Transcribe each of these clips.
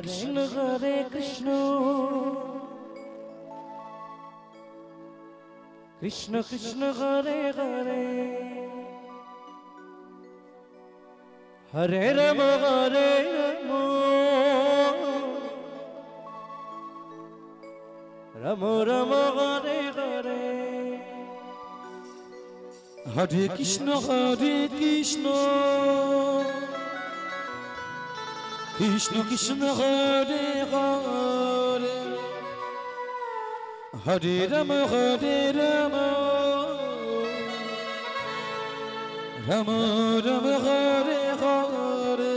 Krishna Hare Krishna Krishna Krishna Hare Hare Hare Rama Hare Rama Rama Rama Hare Hare Hare Krishna Krishna Krishna Hare Hare Hare Rama Rama Rama Hare Hare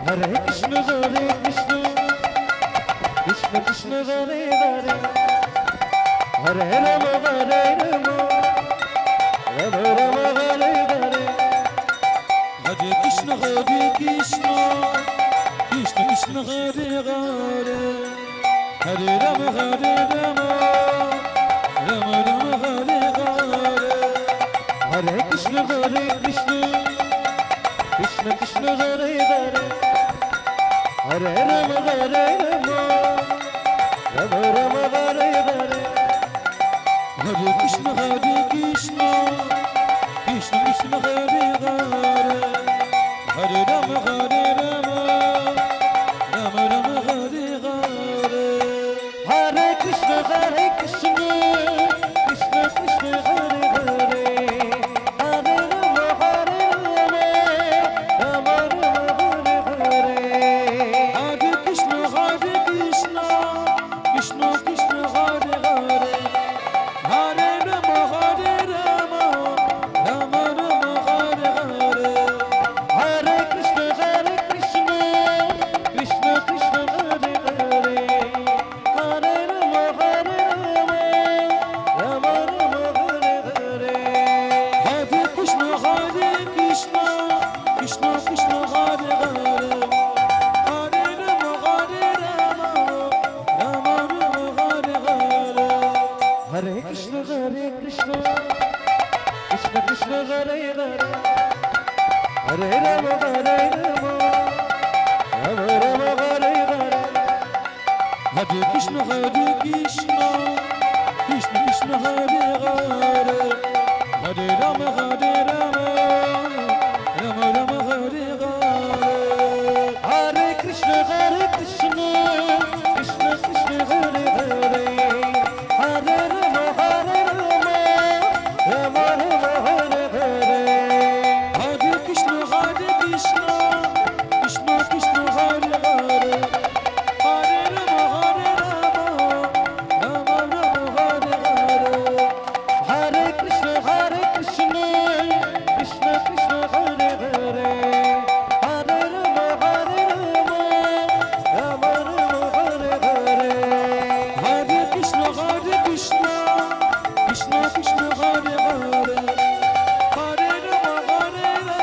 Hare Krishna Krishna Krishna Hare Hare Hare Rama Rama Rama Hare Hare Hare Krishna Krishna Krishna Hare Hare Hare Rama Rama Rama Hare Hare Hare Krishna Krishna Krishna Hare Hare Hare Rama Rama Rama Hare Hare Hare Krishna Krishna Krishna Hare Hare Hare Rama Rama Rama Hare Hare Hare Krishna Krishna Krishna Hare Hare Hare Rama Rama Rama Hare Hare Hare Krishna Krishna Krishna Hare Hare Hare Rama Rama Rama Hare Hare Hare Krishna Krishna Krishna Hare Hare Hare Rama Rama Rama Hare Hare Hare Krishna Krishna Krishna Hare Hare Hare Rama Rama Rama Hare Krishna Krishna Krishna Hare Hare Hare Rama Rama Hare Hare Hare Krishna Krishna Krishna Hare Hare Hare Rama Rama Hare Hare Hare Krishna Krishna Krishna Hare Hare Hare Rama Rama Hare Hare Hare Krishna Krishna Krishna Hare Hare Hare Rama Rama Hare Hare Hare Krishna Krishna Krishna Hare Hare Hare Rama Rama Hare Hare Hare Krishna Krishna Krishna Hare Hare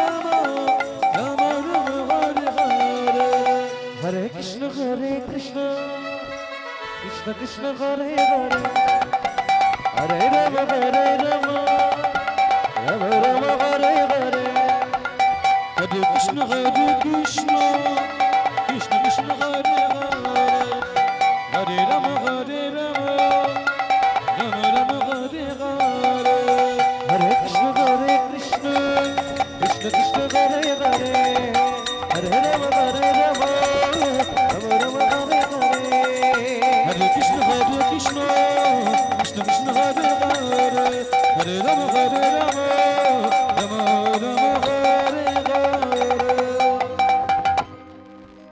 Hare Rama Rama Hare Hare Hare Krishna Krishna Hare Hare Hare Rama Rama Hare Hare Hare Krishna Krishna Hare Hare Hare Rama Rama Hare Hare Hare Krishna Krishna Hare Hare Hare Rama Rama Hare Hare Hare Krishna Krishna Hare Hare Hare Rama Rama